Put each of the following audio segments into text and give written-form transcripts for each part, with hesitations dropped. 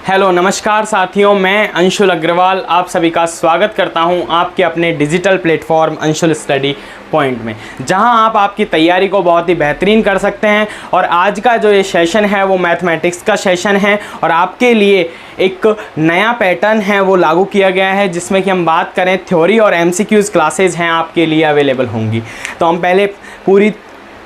Hello नमस्कार साथियों, मैं अंशुल अग्रवाल आप सभी का स्वागत करता हूं आपके अपने digital platform Anshul study point में, जहां आप आपकी तैयारी को बहुत ही बेहतरीन कर सकते हैं। और आज का जो ये सेशन है वो मैथमेटिक्स का सेशन है और आपके लिए एक नया पैटर्न है वो लागू किया गया है, जिसमें कि हम बात करें थ्योरी और एमसीक्यूज़ क्लासेज हैं आपके लिए अवेलेबल होंगी। तो हम पहले पूरी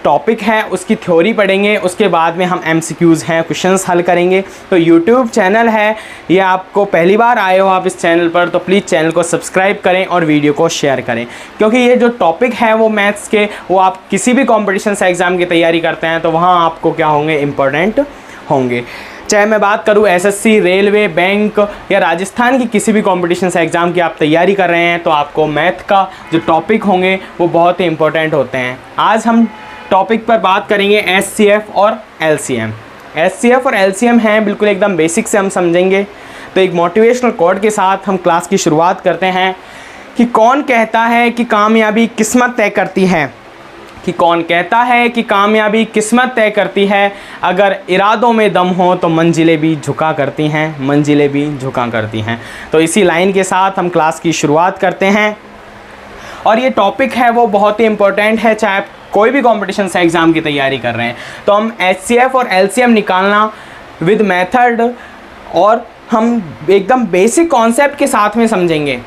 टॉपिक है उसकी थ्योरी पढ़ेंगे, उसके बाद में हम एमसीक्यूज़ हैं क्वेश्चंस हल करेंगे। तो यूट्यूब चैनल है, ये आपको पहली बार आए हो आप इस चैनल पर तो प्लीज़ चैनल को सब्सक्राइब करें और वीडियो को शेयर करें, क्योंकि ये जो टॉपिक है वो मैथ्स के, वो आप किसी भी कॉम्पिटिशन से एग्ज़ाम की तैयारी करते हैं तो वहाँ आपको क्या होंगे, इम्पोर्टेंट होंगे। चाहे मैं बात करूं एसएससी, रेलवे, बैंक या राजस्थान की किसी भी कंपटीशन से एग्ज़ाम की आप तैयारी कर रहे हैं तो आपको मैथ का जो टॉपिक होंगे वो बहुत ही इंपॉर्टेंट होते हैं। आज हम टॉपिक पर बात करेंगे एचसीएफ और एलसीएम। एचसीएफ और एलसीएम हैं बिल्कुल एकदम बेसिक से हम समझेंगे। तो एक मोटिवेशनल कोट के साथ हम क्लास की शुरुआत करते हैं कि कौन कहता है कि कामयाबी किस्मत तय करती है, कि कौन कहता है कि कामयाबी किस्मत तय करती है, अगर इरादों में दम हो तो मंजिलें भी झुका करती हैं, मंजिलें भी झुका करती हैं। तो इसी लाइन के साथ हम क्लास की शुरुआत करते हैं और ये टॉपिक है वो बहुत ही इंपॉर्टेंट है, चाहे आप कोई भी कंपटीशन से एग्ज़ाम की तैयारी कर रहे हैं। तो हम एचसीएफ और एलसीएम निकालना विद मेथड और हम एकदम बेसिक कॉन्सेप्ट के साथ में समझेंगे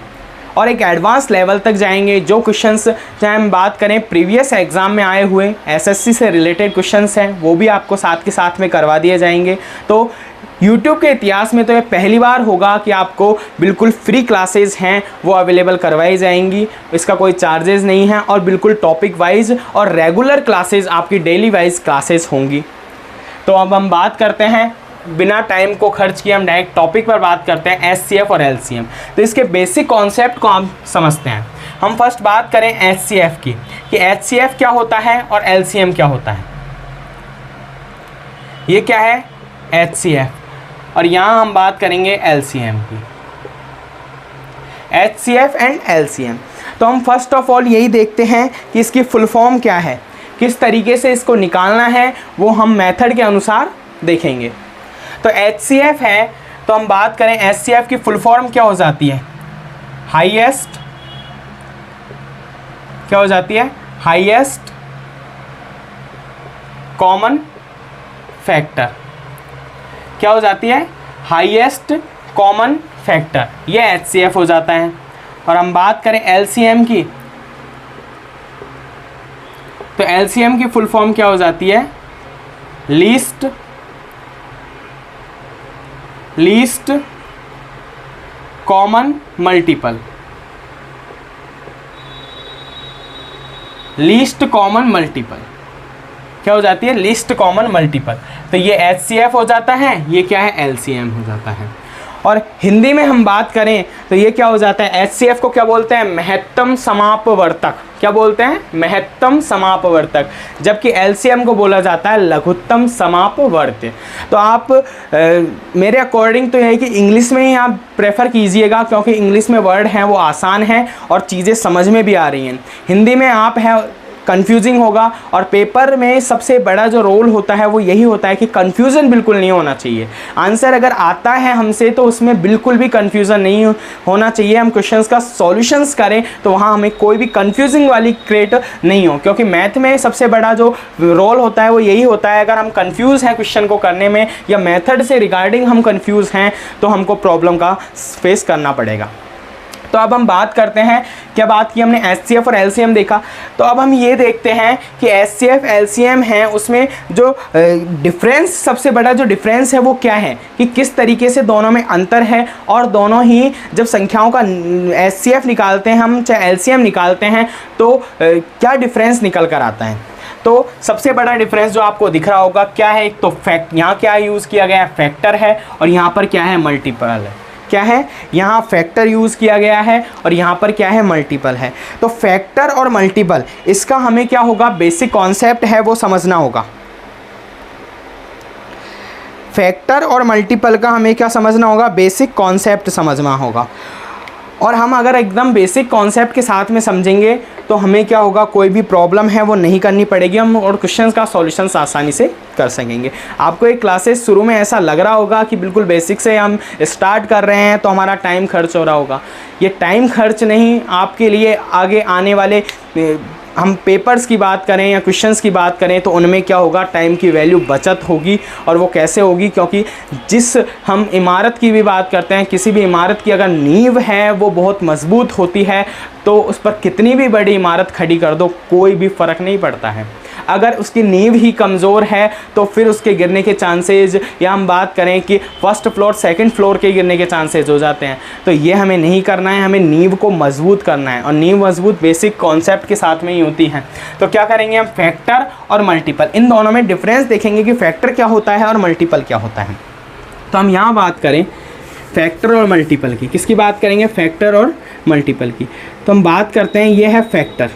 और एक एडवांस लेवल तक जाएंगे। जो क्वेश्चंस चाहे हम बात करें प्रीवियस एग्ज़ाम में आए हुए एसएससी से रिलेटेड क्वेश्चंस हैं वो भी आपको साथ के साथ में करवा दिए जाएंगे। तो YouTube के इतिहास में तो ये पहली बार होगा कि आपको बिल्कुल फ्री क्लासेस हैं वो अवेलेबल करवाई जाएंगी, इसका कोई चार्जेस नहीं है और बिल्कुल टॉपिक वाइज और रेगुलर क्लासेस आपकी डेली वाइज क्लासेस होंगी। तो अब हम बात करते हैं, बिना टाइम को खर्च किए हम डायरेक्ट टॉपिक पर बात करते हैं एचसीएफ और एलसीएम। तो इसके बेसिक कॉन्सेप्ट को हम समझते हैं। हम फर्स्ट बात करें एचसीएफ की, कि एचसीएफ क्या होता है और एलसीएम क्या होता है। ये क्या है एचसीएफ और यहाँ हम बात करेंगे एलसीएम की, एचसीएफ एंड एलसीएम। तो हम फर्स्ट ऑफ ऑल यही देखते हैं कि इसकी फुल फॉर्म क्या है, किस तरीके से इसको निकालना है वो हम मेथड के अनुसार देखेंगे। तो एचसीएफ है तो हम बात करें एचसीएफ की फुल फॉर्म क्या हो जाती है, हाईएस्ट, क्या हो जाती है, हाईएस्ट कॉमन फैक्टर, क्या हो जाती है, हाईएस्ट कॉमन फैक्टर, ये एचसीएफ हो जाता है। और हम बात करें एलसीएम की, तो एलसीएम की फुल फॉर्म क्या हो जाती है, least common multiple, least common multiple, क्या हो जाती है, लिस्ट कॉमन मल्टीपल। तो ये एचसीएफ हो जाता है, ये क्या है, एलसीएम हो जाता है। और हिंदी में हम बात करें तो ये क्या हो जाता है, एचसीएफ को क्या बोलते हैं, महत्तम समापवर्तक, क्या बोलते हैं, महत्तम समापवर्तक, जबकि एलसीएम को बोला जाता है लघुत्तम समापवर्त्य। तो आप मेरे अकॉर्डिंग तो यह है कि इंग्लिश में ही आप प्रेफर कीजिएगा, क्योंकि इंग्लिश में वर्ड हैं वो आसान हैं और चीज़ें समझ में भी आ रही हैं। हिंदी में आप है कंफ्यूजिंग होगा और पेपर में सबसे बड़ा जो रोल होता है वो यही होता है कि कंफ्यूजन बिल्कुल नहीं होना चाहिए। आंसर अगर आता है हमसे तो उसमें बिल्कुल भी कंफ्यूजन नहीं होना चाहिए। हम क्वेश्चंस का सॉल्यूशंस करें तो वहाँ हमें कोई भी कंफ्यूजिंग वाली क्रिएट नहीं हो, क्योंकि मैथ में सबसे बड़ा जो रोल होता है वो यही होता है। अगर हम कंफ्यूज हैं क्वेश्चन को करने में या मेथड से रिगार्डिंग हम कंफ्यूज हैं तो हमको प्रॉब्लम का फेस करना पड़ेगा। तो अब हम बात करते हैं, क्या बात की हमने एचसीएफ और एलसीएम देखा, तो अब हम ये देखते हैं कि एचसीएफ एलसीएम है उसमें जो डिफरेंस, सबसे बड़ा जो डिफरेंस है वो क्या है, कि किस तरीके से दोनों में अंतर है और दोनों ही जब संख्याओं का एचसीएफ निकालते हैं हम चाहे एलसीएम निकालते हैं तो क्या डिफरेंस निकल कर आता है। तो सबसे बड़ा डिफरेंस जो आपको दिख रहा होगा क्या है, एक तो फैक्ट, यहाँ क्या यूज़ किया गया है, फैक्टर है, और यहाँ पर क्या है, मल्टीपल है। क्या है, यहाँ फैक्टर यूज़ किया गया है और यहाँ पर क्या है, मल्टीपल है। तो फैक्टर और मल्टीपल, इसका हमें क्या होगा, बेसिक कॉन्सेप्ट है वो समझना होगा। फैक्टर और मल्टीपल का हमें क्या समझना होगा, बेसिक कॉन्सेप्ट समझना होगा। और हम अगर एकदम बेसिक कॉन्सेप्ट के साथ में समझेंगे तो हमें क्या होगा, कोई भी प्रॉब्लम है वो नहीं करनी पड़ेगी, हम और क्वेश्चंस का सॉल्यूशंस आसानी से कर सकेंगे। आपको एक क्लासेस शुरू में ऐसा लग रहा होगा कि बिल्कुल बेसिक से हम स्टार्ट कर रहे हैं तो हमारा टाइम खर्च हो रहा होगा। ये टाइम खर्च नहीं, आपके लिए आगे आने वाले हम पेपर्स की बात करें या क्वेश्चंस की बात करें तो उनमें क्या होगा, टाइम की वैल्यू बचत होगी। और वो कैसे होगी, क्योंकि जिस हम इमारत की भी बात करते हैं, किसी भी इमारत की अगर नींव है वो बहुत मजबूत होती है तो उस पर कितनी भी बड़ी इमारत खड़ी कर दो कोई भी फ़र्क नहीं पड़ता है। अगर उसकी नींव ही कमज़ोर है तो फिर उसके गिरने के चांसेज, या हम बात करें कि फर्स्ट फ्लोर सेकंड फ्लोर के गिरने के चांसेज हो जाते हैं। तो ये हमें नहीं करना है, हमें नींव को मजबूत करना है और नींव मजबूत बेसिक कॉन्सेप्ट के साथ में ही होती है। तो क्या करेंगे हम, फैक्टर और मल्टीपल, इन दोनों में डिफरेंस देखेंगे कि फैक्टर क्या होता है और मल्टीपल क्या होता है। तो हम यहाँ बात करें फैक्टर और मल्टीपल की, किसकी बात करेंगे, फैक्टर और मल्टीपल की। तो हम बात करते हैं, ये है फैक्टर।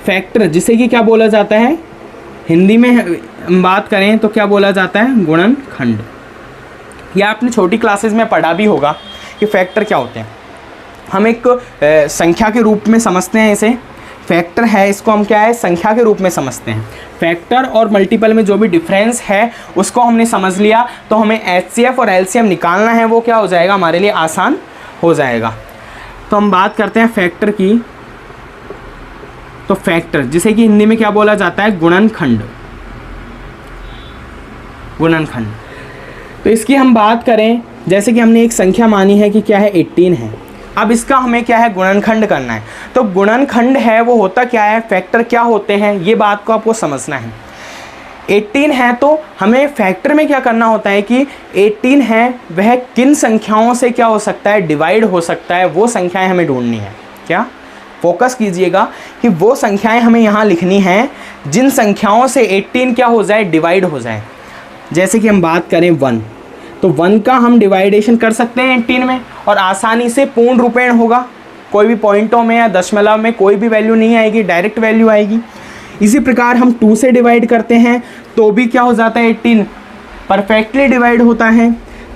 फैक्टर जिसे कि क्या बोला जाता है, हिंदी में हम बात करें तो क्या बोला जाता है, गुणनखंड। या आपने छोटी क्लासेस में पढ़ा भी होगा कि फैक्टर क्या होते हैं। हम एक संख्या के रूप में समझते हैं इसे, फैक्टर है इसको हम क्या है, संख्या के रूप में समझते हैं। फैक्टर और मल्टीपल में जो भी डिफरेंस है उसको हमने समझ लिया तो हमें एचसीएफ और एलसीएम निकालना है, वो क्या हो जाएगा, हमारे लिए आसान हो जाएगा। तो हम बात करते हैं फैक्टर की। तो फैक्टर जिसे कि हिंदी में क्या बोला जाता है, गुणनखंड। गुणनखंड। तो इसकी हम बात करें, जैसे कि हमने एक संख्या मानी है कि क्या है, 18 है। अब इसका हमें क्या है, गुणनखंड करना है। तो गुणनखंड है वो होता क्या है, फैक्टर क्या होते हैं, ये बात को आपको समझना है। 18 है तो हमें फैक्टर में क्या करना होता है कि 18 है वह किन संख्याओं से क्या हो सकता है, डिवाइड हो सकता है, वो संख्याएं हमें ढूंढनी है। क्या, फोकस कीजिएगा कि वो संख्याएं हमें यहाँ लिखनी हैं जिन संख्याओं से 18 क्या हो जाए, डिवाइड हो जाए। जैसे कि हम बात करें 1, तो 1 का हम डिवाइडेशन कर सकते हैं 18 में और आसानी से पूर्ण रूपेण होगा, कोई भी पॉइंटों में या दशमलव में कोई भी वैल्यू नहीं आएगी, डायरेक्ट वैल्यू आएगी। इसी प्रकार हम 2 से डिवाइड करते हैं तो भी क्या हो जाता है, 18 परफेक्टली डिवाइड होता है।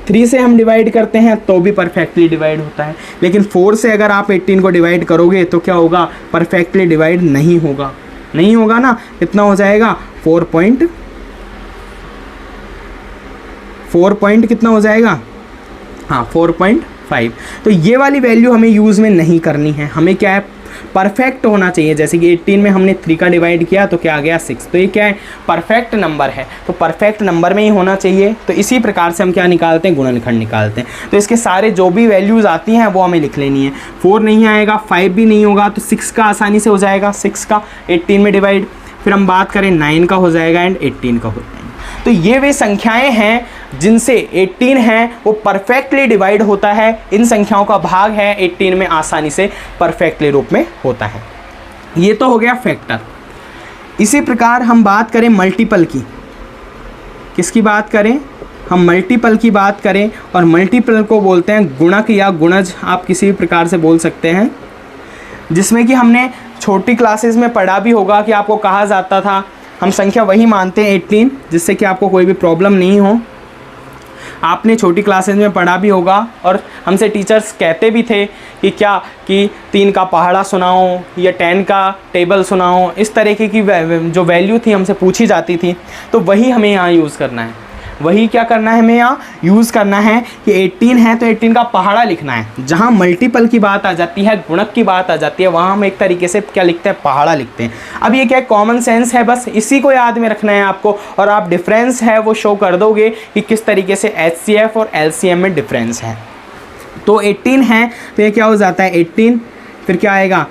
3 से हम डिवाइड करते हैं तो भी परफेक्टली डिवाइड होता है। लेकिन 4 से अगर आप 18 को डिवाइड करोगे तो क्या होगा, परफेक्टली डिवाइड नहीं होगा, नहीं होगा ना। कितना हो जाएगा, 4 पॉइंट कितना हो जाएगा, हाँ 4.5। तो ये वाली वैल्यू हमें यूज़ में नहीं करनी है, हमें क्या है, परफेक्ट होना चाहिए। जैसे कि 18 में हमने 3 का डिवाइड किया तो क्या आ गया, 6। तो ये क्या है, परफेक्ट नंबर है, तो परफेक्ट नंबर में ही होना चाहिए। तो इसी प्रकार से हम क्या निकालते हैं, गुणनखंड निकालते हैं। तो इसके सारे जो भी वैल्यूज़ आती हैं वो हमें लिख लेनी है। 4 नहीं आएगा, 5 भी नहीं होगा, तो 6 का आसानी से हो जाएगा, 6 का 18 में डिवाइड। फिर हम बात करें 9 का हो जाएगा एंड 18 का हो जाएगा। तो ये वे संख्याएं हैं जिनसे 18 है वो परफेक्टली डिवाइड होता है, इन संख्याओं का भाग है 18 में आसानी से परफेक्टली रूप में होता है। ये तो हो गया फैक्टर। इसी प्रकार हम बात करें मल्टीपल की, किसकी बात करें, हम मल्टीपल की बात करें। और मल्टीपल को बोलते हैं गुणक या गुणज, आप किसी भी प्रकार से बोल सकते हैं, जिसमें कि हमने छोटी क्लासेस में पढ़ा भी होगा कि आपको कहा जाता था, हम संख्या वही मानते हैं 18 जिससे कि आपको कोई भी प्रॉब्लम नहीं हो। आपने छोटी क्लासेस में पढ़ा भी होगा और हमसे टीचर्स कहते भी थे कि क्या, कि 3 का पहाड़ा सुनाओ या 10 का टेबल सुनाओ, इस तरीके की जो वैल्यू थी हमसे पूछी जाती थी। तो वही हमें यहाँ यूज़ करना है, वही क्या करना है, हमें यहाँ यूज़ करना है कि 18 है तो 18 का पहाड़ा लिखना है। जहाँ मल्टीपल की बात आ जाती है, गुणक की बात आ जाती है, वहाँ हम एक तरीके से क्या लिखते हैं, पहाड़ा लिखते हैं। अब ये क्या कॉमन सेंस है, बस इसी को याद में रखना है आपको, और आप डिफरेंस है वो शो कर दोगे कि किस तरीके से एचसीएफ और एलसीएम में डिफरेंस है। तो 18 है तो ये क्या हो जाता है 18, फिर क्या आएगा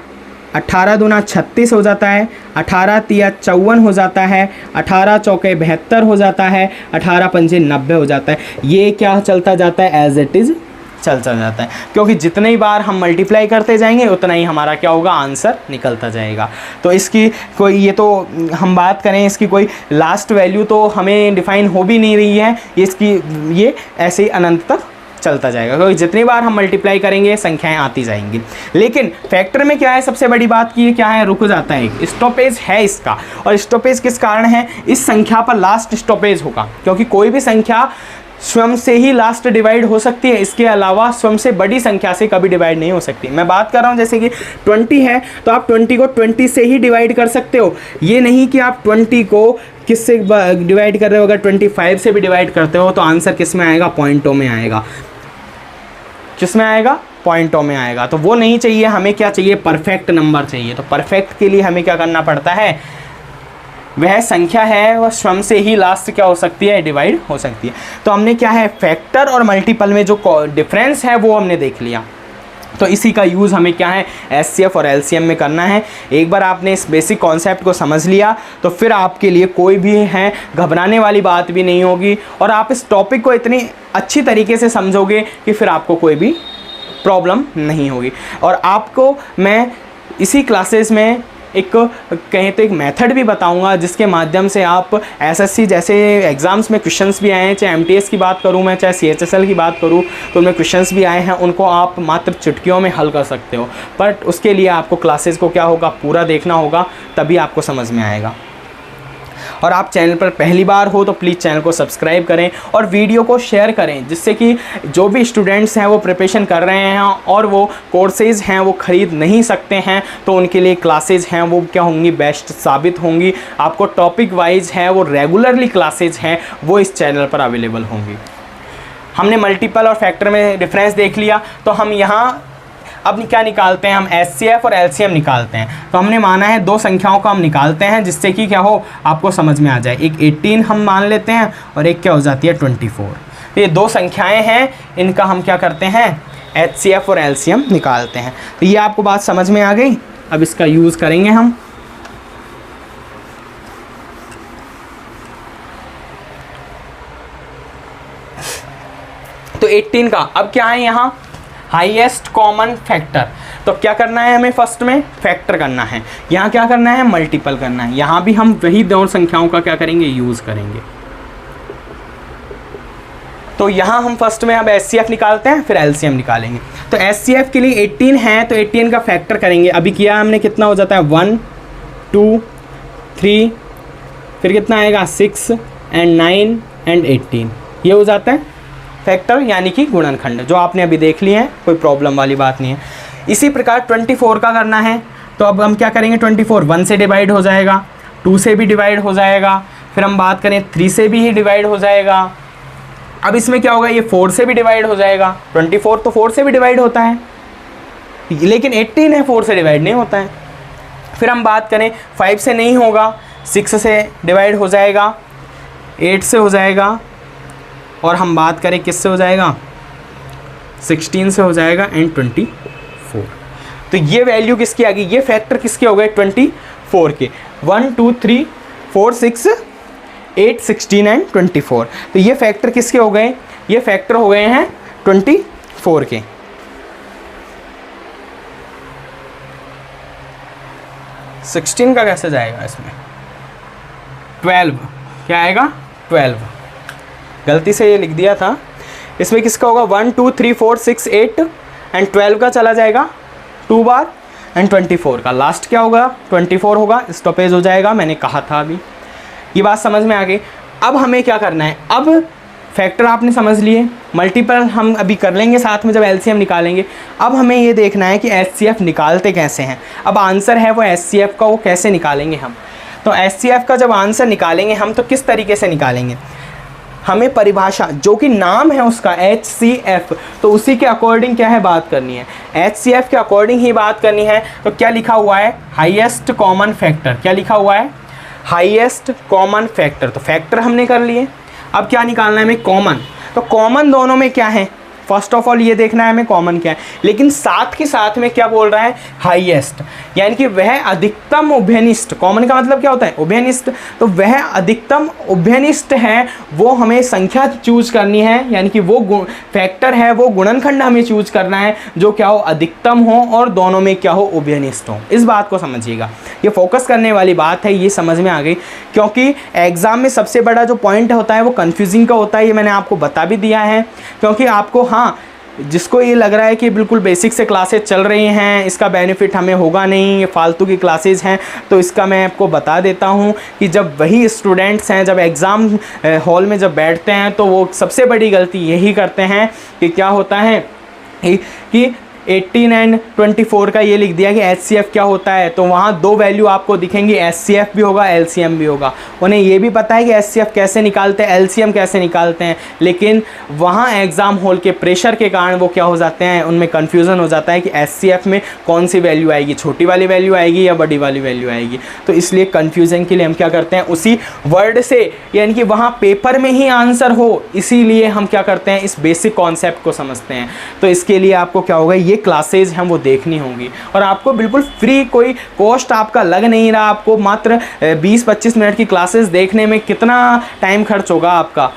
18 दूना 36 हो जाता है, 18 तिया 54 हो जाता है, 18 चौके 72 हो जाता है, 18 पंजे 90 हो जाता है। ये क्या चलता जाता है, एज इट इज़ चलता जाता है, क्योंकि जितनी बार हम मल्टीप्लाई करते जाएंगे उतना ही हमारा क्या होगा, आंसर निकलता जाएगा। तो इसकी कोई, ये तो हम बात करें इसकी कोई लास्ट वैल्यू तो हमें डिफाइन हो भी नहीं रही है, इसकी ये ऐसे ही अनंत तक चलता जाएगा, क्योंकि जितनी बार हम मल्टीप्लाई करेंगे संख्याएं आती जाएंगी। लेकिन फैक्टर में क्या है, सबसे बड़ी बात की क्या है, रुक जाता है, स्टॉपेज है इसका। और स्टॉपेज किस कारण है, इस संख्या पर लास्ट स्टॉपेज होगा, क्योंकि कोई भी संख्या स्वयं से ही लास्ट डिवाइड हो सकती है, इसके अलावा स्वयं से बड़ी संख्या से कभी डिवाइड नहीं हो सकती। मैं बात कर रहा हूँ जैसे कि 20 है तो आप 20 को 20 से ही डिवाइड कर सकते हो, ये नहीं कि आप 20 को किससे डिवाइड कर रहे हो। अगर 25 से भी डिवाइड करते हो तो आंसर किस में आएगा, पॉइंटों में आएगा। किस में आएगा, पॉइंटों में आएगा। तो वो नहीं चाहिए, हमें क्या चाहिए, परफेक्ट नंबर चाहिए। तो परफेक्ट के लिए हमें क्या करना पड़ता है, वह संख्या है वह स्वयं से ही लास्ट क्या हो सकती है, डिवाइड हो सकती है। तो हमने क्या है, फैक्टर और मल्टीपल में जो डिफरेंस है वो हमने देख लिया। तो इसी का यूज़ हमें क्या है, एचसीएफ और एलसीएम में करना है। एक बार आपने इस बेसिक कॉन्सेप्ट को समझ लिया तो फिर आपके लिए कोई भी है घबराने वाली बात भी नहीं होगी, और आप इस टॉपिक को इतनी अच्छी तरीके से समझोगे कि फिर आपको कोई भी प्रॉब्लम नहीं होगी। और आपको मैं इसी क्लासेस में एक कहें तो एक मेथड भी बताऊंगा जिसके माध्यम से आप एसएससी जैसे एग्ज़ाम्स में क्वेश्चंस भी आए हैं, चाहे एमटीएस की बात करूं मैं, चाहे सीएचएसएल की बात करूं, तो उनमें क्वेश्चंस भी आए हैं, उनको आप मात्र चुटकियों में हल कर सकते हो। बट उसके लिए आपको क्लासेस को क्या होगा, पूरा देखना होगा, तभी आपको समझ में आएगा। और आप चैनल पर पहली बार हो तो प्लीज़ चैनल को सब्सक्राइब करें और वीडियो को शेयर करें, जिससे कि जो भी स्टूडेंट्स हैं वो प्रिपरेशन कर रहे हैं और वो कोर्सेज़ हैं वो ख़रीद नहीं सकते हैं, तो उनके लिए क्लासेज हैं वो क्या होंगी, बेस्ट साबित होंगी। आपको टॉपिक वाइज है वो रेगुलरली क्लासेज हैं वो इस चैनल पर अवेलेबल होंगी। हमने मल्टीपल और फैक्टर में डिफरेंस देख लिया, तो हम यहाँ अब क्या निकालते हैं, हम एचसीएफ और एलसीएम निकालते हैं। तो हमने माना है दो संख्याओं का हम निकालते हैं जिससे कि क्या हो, आपको समझ में आ जाए। एक 18 हम मान लेते हैं और एक क्या हो जाती है 24। तो ये दो संख्याएं हैं, इनका हम क्या करते हैं, एचसीएफ और एलसीएम निकालते हैं। तो ये आपको बात समझ में आ गई। अब इसका यूज़ करेंगे हम। तो 18 का अब क्या है, यहाँ हाईएस्ट कॉमन फैक्टर। तो क्या करना है हमें, फर्स्ट में फैक्टर करना है, यहाँ क्या करना है, मल्टीपल करना है। यहाँ भी हम वही दो संख्याओं का क्या करेंगे, यूज़ करेंगे। तो यहाँ हम फर्स्ट में अब एचसीएफ निकालते हैं, फिर एलसीएम निकालेंगे। तो एचसीएफ के लिए 18 है तो 18 का फैक्टर करेंगे। अभी किया हमने, कितना हो जाता है 1 2 3, फिर कितना आएगा 6 एंड 9 एंड 18, ये हो जाता है फैक्टर यानी कि गुणनखंड, जो आपने अभी देख लिए हैं, कोई प्रॉब्लम वाली बात नहीं है। इसी प्रकार 24 का करना है, तो अब हम क्या करेंगे, 24 1 से डिवाइड हो जाएगा, 2 से भी डिवाइड हो जाएगा, फिर हम बात करें 3 से भी ही डिवाइड हो जाएगा। अब इसमें क्या होगा, ये 4 से भी डिवाइड हो जाएगा। 24 तो 4 से भी डिवाइड होता है, लेकिन 18 है 4 से डिवाइड नहीं होता है। फिर हम बात करें 5 से नहीं होगा, 6 से डिवाइड हो जाएगा, 8 से हो जाएगा, और हम बात करें किससे हो जाएगा, 16 से हो जाएगा एंड 24। तो ये वैल्यू किसकी आ गई, ये फैक्टर किसके हो गए, 24 के। 1 2 3 4 6 8 16 एंड 24। तो ये फैक्टर किसके हो गए, ये फैक्टर हो गए हैं 24 के। सिक्सटीन का कैसे जाएगा इसमें, 12 क्या आएगा, 12 गलती से ये लिख दिया था। इसमें किसका होगा, 1 2 3 4 6 8 एंड 12 का चला जाएगा 2 बार, एंड 24 का लास्ट क्या होगा, 24 होगा, स्टॉपेज हो जाएगा। मैंने कहा था अभी, ये बात समझ में आ गई। अब हमें क्या करना है, अब फैक्टर आपने समझ लिए, मल्टीपल हम अभी कर लेंगे साथ में जब एलसीएम निकालेंगे। अब हमें ये देखना है कि एचसीएफ निकालते कैसे हैं। अब आंसर है वो एचसीएफ का, वो कैसे निकालेंगे हम। तो एचसीएफ का जब आंसर निकालेंगे हम, तो किस तरीके से निकालेंगे, हमें परिभाषा जो कि नाम है उसका HCF, तो उसी के अकॉर्डिंग क्या है बात करनी है, HCF के अकॉर्डिंग ही बात करनी है। तो क्या लिखा हुआ है, हाईएस्ट कॉमन फैक्टर, क्या लिखा हुआ है, हाईएस्ट कॉमन फैक्टर। तो फैक्टर हमने कर लिए, अब क्या निकालना है हमें, कॉमन। तो कॉमन दोनों में क्या है, फर्स्ट ऑफ ऑल ये देखना है हमें कॉमन क्या है, लेकिन साथ के साथ में क्या बोल रहा है, हाईएस्ट, यानी कि वह अधिकतम उभयनिष्ठ। कॉमन का मतलब क्या होता है, उभयनिष्ठ। तो वह अधिकतम उभयनिष्ठ है, वो हमें संख्या चूज करनी है, यानी कि वो फैक्टर है, वो गुणनखंड हमें चूज करना है जो क्या हो, अधिकतम हो और दोनों में क्या हो, उभयनिष्ठ हो। इस बात को समझिएगा, ये फोकस करने वाली बात है, ये समझ में आ गई। क्योंकि एग्जाम में सबसे बड़ा जो पॉइंट होता है वो कन्फ्यूजिंग का होता है, ये मैंने आपको बता भी दिया है। क्योंकि आपको हाँ जिसको ये लग रहा है कि बिल्कुल बेसिक से क्लासेस चल रही हैं, इसका बेनिफिट हमें होगा नहीं, ये फालतू की क्लासेस हैं, तो इसका मैं आपको बता देता हूँ कि जब वही स्टूडेंट्स हैं जब एग्ज़ाम हॉल में जब बैठते हैं तो वो सबसे बड़ी गलती यही करते हैं कि क्या होता है कि 18 एंड 24 का ये लिख दिया कि HCF क्या होता है, तो वहाँ दो वैल्यू आपको दिखेंगी, HCF भी होगा LCM भी होगा। उन्हें ये भी पता है कि HCF कैसे निकालते हैं, LCM कैसे निकालते हैं, लेकिन वहाँ एग्ज़ाम हॉल के प्रेशर के कारण वो क्या हो जाते हैं, उनमें कन्फ्यूज़न हो जाता है कि HCF में कौन सी वैल्यू आएगी, छोटी वाली वैल्यू आएगी या बड़ी वाली वैल्यू आएगी। तो इसलिए कन्फ्यूज़न के लिए हम क्या करते हैं, उसी वर्ड से यानी कि वहाँ पेपर में ही आंसर हो, इसीलिए हम क्या करते हैं, इस बेसिक कॉन्सेप्ट को समझते हैं। तो इसके लिए आपको क्या होगा, ये क्लासेज हैं वो देखनी होंगी और आपको बिल्कुल फ्री, कोई कॉस्ट आपका लग नहीं रहा। आपको मात्र 20-25 मिनट की क्लासेस देखने में कितना टाइम खर्च होगा आपका,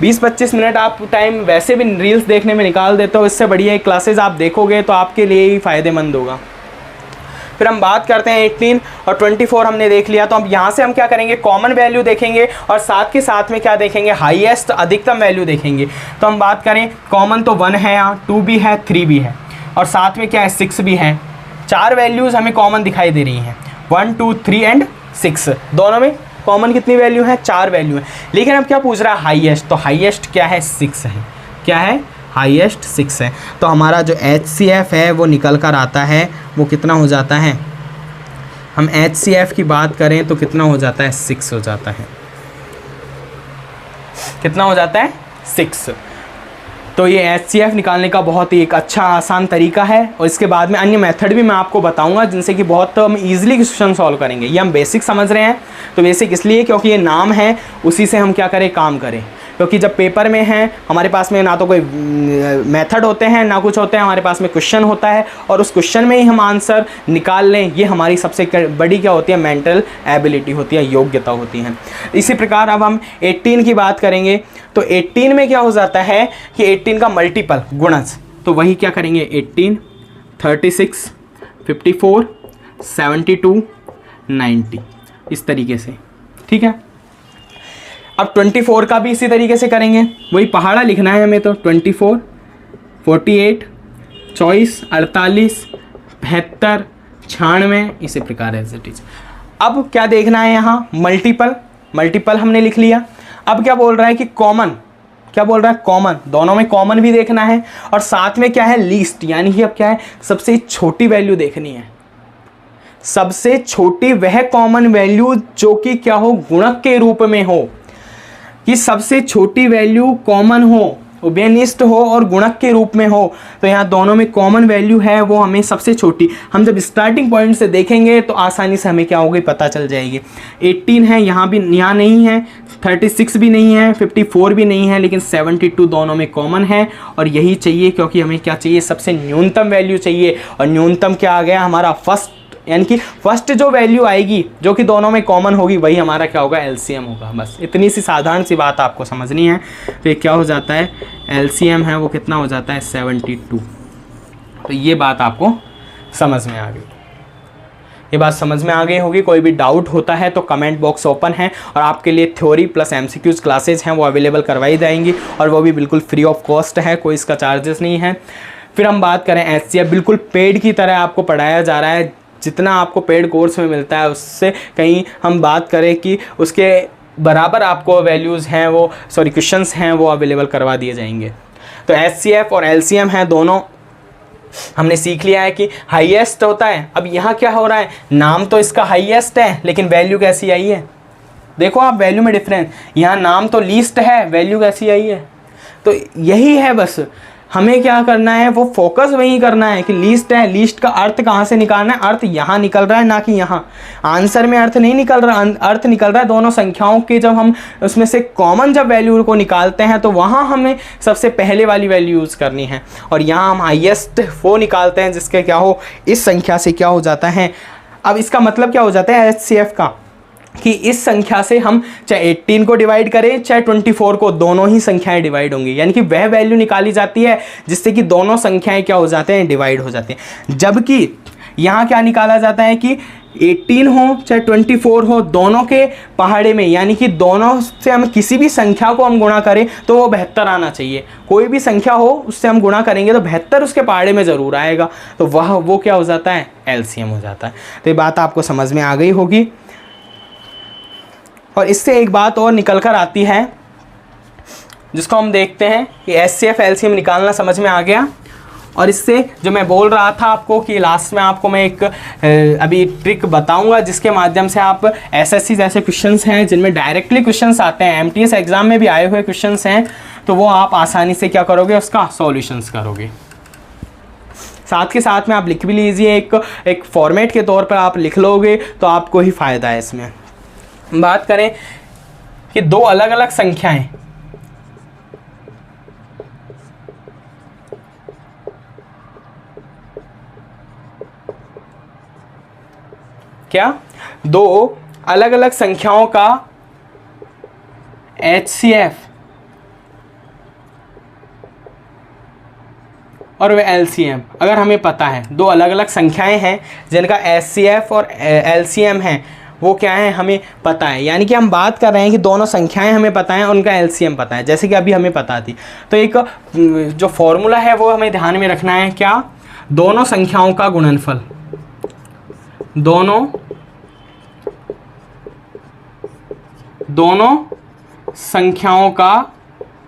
20-25 मिनट आप टाइम वैसे भी रील्स देखने में निकाल देते हो, इससे बढ़िया क्लासेज आप देखोगे तो आपके लिए ही फ़ायदेमंद होगा। फिर हम बात करते हैं 18 और 24 हमने देख लिया, तो अब यहाँ से हम क्या करेंगे, कॉमन वैल्यू देखेंगे और साथ के साथ में क्या देखेंगे, हाईएस्ट अधिकतम वैल्यू देखेंगे। तो हम बात करें, कॉमन तो 1 है, यहाँ 2 भी है, 3 भी है और साथ में क्या है, 6 भी है। 4 वैल्यूज़ हमें कॉमन दिखाई दे रही हैं, 1, 2, 3 एंड 6, दोनों में कॉमन कितनी वैल्यू है, 4 वैल्यू है। लेकिन अब क्या पूछ रहा है, हाईएस्ट, तो हाईएस्ट क्या है, 6 है। क्या है, हाईएस्ट 6 है। तो हमारा जो HCF है वो निकल कर आता है, वो कितना हो जाता है, हम HCF की बात करें तो कितना हो जाता है, 6 हो जाता है। कितना हो जाता है, 6। तो ये HCF निकालने का बहुत ही एक अच्छा आसान तरीका है और इसके बाद में अन्य मेथड भी मैं आपको बताऊंगा जिनसे कि बहुत हम ईजिली क्वेश्चन सॉल्व करेंगे। ये हम बेसिक समझ रहे हैं, तो बेसिक इसलिए क्योंकि ये नाम है, उसी से हम क्या करें, काम करें। क्योंकि जब पेपर में हैं हमारे पास में ना तो कोई मेथड होते हैं ना कुछ होते हैं, हमारे पास में क्वेश्चन होता है और उस क्वेश्चन में ही हम आंसर निकाल लें, ये हमारी सबसे बड़ी क्या होती है, मेंटल एबिलिटी होती है, योग्यता होती है। इसी प्रकार अब हम 18 की बात करेंगे, तो 18 में क्या हो जाता है कि 18 का मल्टीपल गुणज, तो वही क्या करेंगे, 18, 36, 54, 72, 90, इस तरीके से, ठीक है। अब 24 का भी इसी तरीके से करेंगे, वही पहाड़ा लिखना है हमें, तो 24, 48, 24, 48, 72, 96, इसी प्रकार है। अब क्या देखना है यहाँ, मल्टीपल, मल्टीपल हमने लिख लिया। अब क्या बोल रहा है कि कॉमन, क्या बोल रहा है, कॉमन, दोनों में कॉमन भी देखना है और साथ में क्या है, लीस्ट, यानी कि अब क्या है, सबसे छोटी वैल्यू देखनी है। सबसे छोटी वह कॉमन वैल्यू जो कि क्या हो, गुणक के रूप में हो, कि सबसे छोटी वैल्यू कॉमन हो, उभयनिष्ठ हो और गुणक के रूप में हो। तो यहाँ दोनों में कॉमन वैल्यू है, वो हमें सबसे छोटी, हम जब स्टार्टिंग पॉइंट से देखेंगे तो आसानी से हमें क्या होगी, पता चल जाएगी। 18 है, यहाँ भी, यहाँ नहीं है, 36 भी नहीं है, 54 भी नहीं है, लेकिन 72 दोनों में कॉमन है और यही चाहिए, क्योंकि हमें क्या चाहिए, सबसे न्यूनतम वैल्यू चाहिए। और न्यूनतम क्या आ गया हमारा, फर्स्ट, यानी कि फर्स्ट जो वैल्यू आएगी जो कि दोनों में कॉमन होगी वही हमारा क्या होगा, LCM होगा। बस इतनी सी साधारण सी बात आपको समझनी है। तो ये क्या हो जाता है, LCM है वो कितना हो जाता है, 72। तो ये बात आपको समझ में आ गई, ये बात समझ में आ गई होगी। कोई भी डाउट होता है तो कमेंट बॉक्स ओपन है और आपके लिए थ्योरी प्लस MCQs क्लासेज हैं वो अवेलेबल करवाई जाएंगी और वो भी बिल्कुल फ्री ऑफ कॉस्ट है, कोई इसका चार्जेस नहीं है। फिर हम बात करें HCF, बिल्कुल पेड की तरह आपको पढ़ाया जा रहा है, जितना आपको पेड कोर्स में मिलता है उससे कहीं हम बात करें कि उसके बराबर आपको वैल्यूज़ हैं वो, सॉरी क्वेश्चंस हैं वो अवेलेबल करवा दिए जाएंगे। तो HCF और LCM है दोनों हमने सीख लिया है कि हाईएस्ट होता है। अब यहाँ क्या हो रहा है, नाम तो इसका हाईएस्ट है लेकिन वैल्यू कैसी आई है, देखो आप वैल्यू में डिफरेंस, यहाँ नाम तो लीस्ट है, वैल्यू कैसी आई है। तो यही है, बस हमें क्या करना है, वो फोकस वही करना है कि लीस्ट है, लीस्ट का अर्थ कहाँ से निकालना है, अर्थ यहाँ निकल रहा है ना कि यहाँ, आंसर में अर्थ नहीं निकल रहा, अर्थ निकल रहा है दोनों संख्याओं के। जब हम उसमें से कॉमन जब वैल्यू को निकालते हैं तो वहाँ हमें सबसे पहले वाली वैल्यू यूज़ करनी है और यहाँ हम हाईएस्ट वो निकालते हैं जिसके क्या हो, इस संख्या से क्या हो जाता है। अब इसका मतलब क्या हो जाता है HCF का, कि इस संख्या से हम चाहे 18 को डिवाइड करें चाहे 24 को, दोनों ही संख्याएं डिवाइड होंगी, यानी कि वह वैल्यू निकाली जाती है जिससे कि दोनों संख्याएं क्या हो जाते हैं, डिवाइड हो जाती हैं। जबकि यहाँ क्या निकाला जाता है कि 18 हो चाहे 24 हो, दोनों के पहाड़े में, यानी कि दोनों से हम किसी भी संख्या को हम गुणा करें तो वो 72 आना चाहिए। कोई भी संख्या हो उससे हम गुणा करेंगे तो 72 उसके पहाड़े में ज़रूर आएगा, तो वो क्या हो जाता है, एलसीएम हो जाता है। तो ये बात आपको समझ में आ गई होगी। और इससे एक बात और निकल कर आती है जिसको हम देखते हैं कि एचसीएफ एलसीएम निकालना समझ में आ गया। और इससे जो मैं बोल रहा था आपको कि लास्ट में आपको मैं एक अभी ट्रिक बताऊंगा जिसके माध्यम से आप एसएससी जैसे क्वेश्चंस हैं जिनमें डायरेक्टली क्वेश्चंस आते हैं, एमटीएस एग्जाम में भी आए हुए क्वेश्चंस हैं, तो वो आप आसानी से क्या करोगे, उसका सॉल्यूशंस करोगे। साथ के साथ में आप लिख भी लीजिए, एक फॉर्मेट के तौर पर आप लिख लोगे तो आपको ही फ़ायदा है इसमें। बात करें कि दो अलग अलग संख्याएं, क्या दो अलग अलग संख्याओं का HCF और वे LCM अगर हमें पता है, दो अलग अलग संख्याएं हैं जिनका HCF और LCM है, वो क्या है हमें पता है। यानी कि हम बात कर रहे हैं कि दोनों संख्याएं हमें पता है, उनका LCM पता है, जैसे कि अभी हमें पता थी। तो एक जो फॉर्मूला है वो हमें ध्यान में रखना है, क्या, दोनों संख्याओं का गुणनफल, दोनों संख्याओं का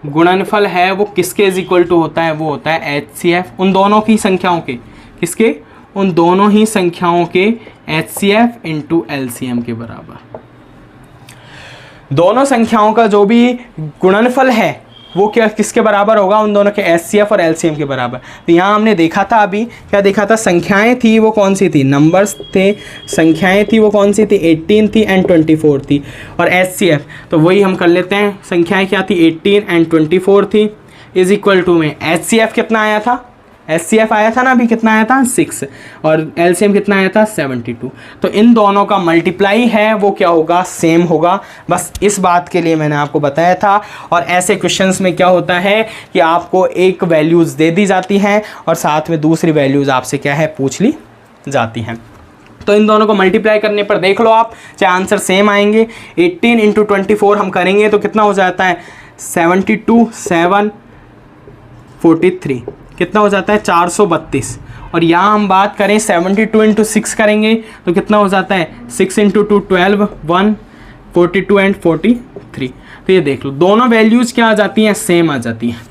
गुणनफल है वो किसके इज इक्वल टू होता है, वो होता है HCF, उन दोनों की संख्याओं के, किसके, उन दोनों ही संख्याओं के HCF इंटू LCM के बराबर। दोनों संख्याओं का जो भी गुणनफल है वो क्या किसके बराबर होगा, उन दोनों के HCF और LCM के बराबर। तो यहाँ हमने देखा था, अभी क्या देखा था, संख्याएं थी वो कौन सी थी, नंबर्स थे, संख्याएं थी वो कौन सी थी, 18 थी एंड 24 थी। और HCF तो वही हम कर लेते हैं, संख्याएं क्या थी, 18 एंड 24 थी, इज इक्वल टू में HCF कितना आया था, HCF आया था ना अभी, कितना आया था 6, और LCM कितना आया था 72। तो इन दोनों का मल्टीप्लाई है वो क्या होगा, सेम होगा। बस इस बात के लिए मैंने आपको बताया था। और ऐसे क्वेश्चंस में क्या होता है कि आपको एक वैल्यूज़ दे दी जाती हैं और साथ में दूसरी वैल्यूज़ आपसे क्या है, पूछ ली जाती हैं। तो इन दोनों को मल्टीप्लाई करने पर देख लो आप, चाहे आंसर सेम आएंगे। 18 इंटू 24 हम करेंगे तो कितना हो जाता है, 72, 7, 43, कितना हो जाता है 432। और यहाँ हम बात करें 72 इंटू 6 करेंगे तो कितना हो जाता है, 6 इंटू 2 12, 1, 42 एंड 43। तो ये देख लो, दोनों वैल्यूज़ क्या आ जाती हैं, सेम आ जाती हैं।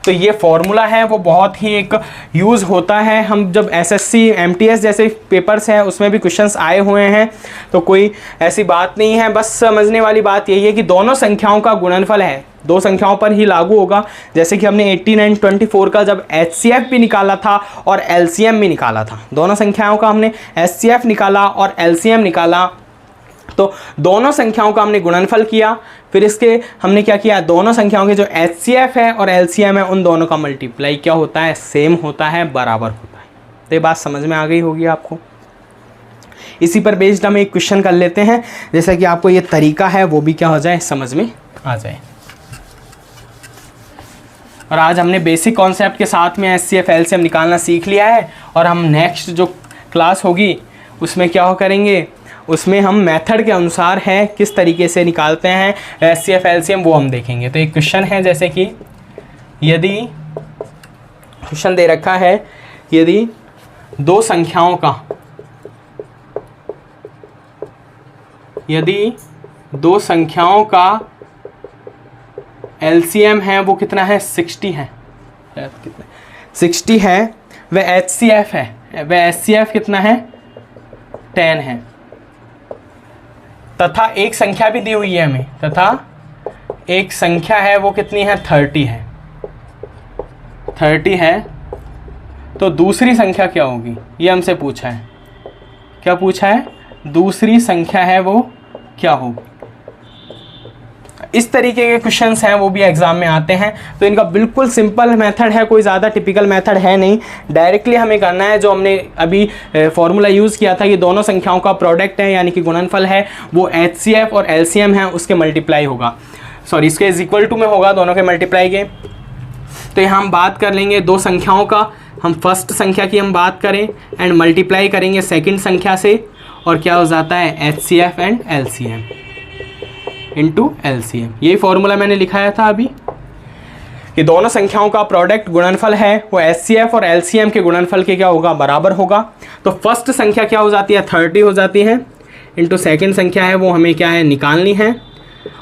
तो ये फॉर्मूला है वो बहुत ही एक यूज़ होता है। हम जब एसएससी एमटीएस जैसे पेपर्स हैं उसमें भी क्वेश्चंस आए हुए हैं, तो कोई ऐसी बात नहीं है। बस समझने वाली बात यही है कि दोनों संख्याओं का गुणनफल है, दो संख्याओं पर ही लागू होगा। जैसे कि हमने 18 एंड 24 का जब HCF भी निकाला था और LCM भी निकाला था, दोनों संख्याओं का हमने HCF निकाला और LCM निकाला, तो दोनों संख्याओं का हमने गुणनफल किया, फिर इसके हमने क्या किया, दोनों संख्याओं के जो HCF है और LCM है उन दोनों का मल्टीप्लाई क्या होता है, सेम होता है, बराबर होता है। तो ये बात समझ में आ गई होगी आपको। इसी पर बेस्ड हम एक क्वेश्चन कर लेते हैं, जैसा कि आपको ये तरीका है वो भी क्या हो जाए, समझ में आ जाए। और आज हमने बेसिक कॉन्सेप्ट के साथ में HCF LCM निकालना सीख लिया है, और हम नेक्स्ट जो क्लास होगी उसमें क्या करेंगे, उसमें हम मेथड के अनुसार है किस तरीके से निकालते हैं HCF LCM वो हम देखेंगे। तो एक क्वेश्चन है, जैसे कि यदि क्वेश्चन दे रखा है, यदि दो संख्याओं का LCM है वो कितना है, 60 है, 60 है, वह HCF है, वह HCF कितना है, 10 है, तथा एक संख्या भी दी हुई है हमें, तथा एक संख्या है वो कितनी है, 30 है, 30 है, तो दूसरी संख्या क्या होगी, ये हमसे पूछा है। क्या पूछा है, दूसरी संख्या है वो क्या होगी। इस तरीके के क्वेश्चंस हैं वो भी एग्जाम में आते हैं। तो इनका बिल्कुल सिंपल मेथड है, कोई ज़्यादा टिपिकल मेथड है नहीं, डायरेक्टली हमें करना है जो हमने अभी फॉर्मूला यूज़ किया था कि दोनों संख्याओं का प्रोडक्ट है यानी कि गुणनफल है वो HCF और LCM है, उसके मल्टीप्लाई होगा, सॉरी इसके इज इक्वल टू में होगा, दोनों के मल्टीप्लाई के। तो यहाँ हम बात कर लेंगे दो संख्याओं का, हम फर्स्ट संख्या की हम बात करें एंड मल्टीप्लाई करेंगे सेकंड संख्या से, और क्या हो जाता है HCF and LCM into LCM। यही फॉर्मूला मैंने लिखाया था अभी कि दोनों संख्याओं का प्रोडक्ट गुणनफल है वो HCF और LCM के गुणनफल के क्या होगा, बराबर होगा। तो फर्स्ट संख्या क्या हो जाती है, 30 हो जाती है, इंटू सेकेंड संख्या है वो हमें क्या है, निकालनी है,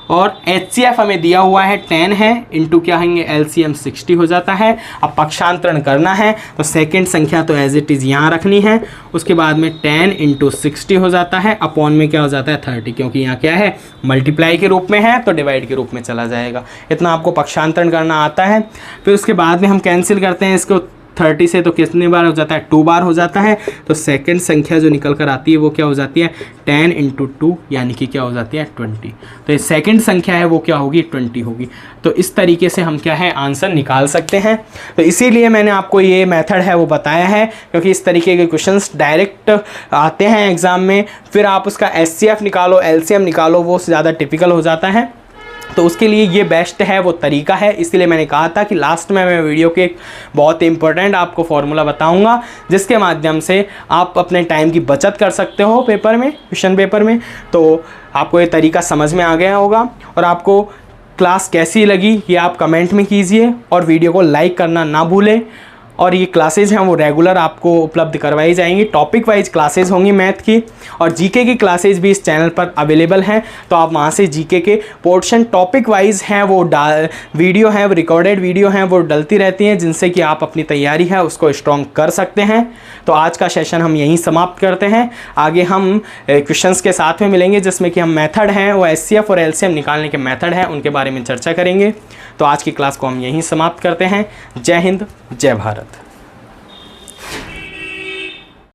और HCF हमें दिया हुआ है 10 है, इंटू क्या है LCM 60 हो जाता है। अब पक्षांतरण करना है तो सेकंड संख्या तो एज इट इज़ यहाँ रखनी है, उसके बाद में 10 इंटू 60 हो जाता है, अपॉन में क्या हो जाता है 30, क्योंकि यहाँ क्या है मल्टीप्लाई के रूप में है तो डिवाइड के रूप में चला जाएगा। इतना आपको पक्षांतरण करना आता है। फिर उसके बाद में हम कैंसिल करते हैं इसको 30 से, तो कितनी बार हो जाता है, 2 बार हो जाता है। तो सेकंड संख्या जो निकल कर आती है वो क्या हो जाती है 10 इंटू 2 यानी कि क्या हो जाती है 20। तो ये सेकंड संख्या है वो क्या होगी 20 होगी। तो इस तरीके से हम क्या है आंसर निकाल सकते हैं। तो इसीलिए मैंने आपको ये मेथड है वो बताया है, क्योंकि इस तरीके के क्वेश्चंस डायरेक्ट आते हैं एग्ज़ाम में, फिर आप उसका HCF निकालो LCM निकालो, वो ज़्यादा टिपिकल हो जाता है। तो उसके लिए ये बेस्ट है वो तरीका है। इसलिए मैंने कहा था कि लास्ट में मैं वीडियो के एक बहुत ही इंपॉर्टेंट आपको फॉर्मूला बताऊंगा, जिसके माध्यम से आप अपने टाइम की बचत कर सकते हो पेपर में, क्वेश्चन पेपर में। तो आपको ये तरीका समझ में आ गया होगा। और आपको क्लास कैसी लगी ये आप कमेंट में कीजिए, और वीडियो को लाइक करना ना भूलें। और ये क्लासेज हैं वो रेगुलर आपको उपलब्ध करवाई जाएंगी, टॉपिक वाइज क्लासेज होंगी मैथ की, और जीके की क्लासेज भी इस चैनल पर अवेलेबल हैं। तो आप वहाँ से जीके के पोर्शन टॉपिक वाइज हैं वो वीडियो हैं, वो रिकॉर्डेड वीडियो हैं वो डलती रहती हैं, जिनसे कि आप अपनी तैयारी है उसको स्ट्रॉन्ग कर सकते हैं। तो आज का सेशन हम यहीं समाप्त करते हैं। आगे हम क्वेश्चंस के साथ में मिलेंगे, जिसमें कि हम मेथड हैं वो HCF और LCM निकालने के मेथड हैं उनके बारे में चर्चा करेंगे। तो आज की क्लास को हम यहीं समाप्त करते हैं। जय हिंद, जय भारत।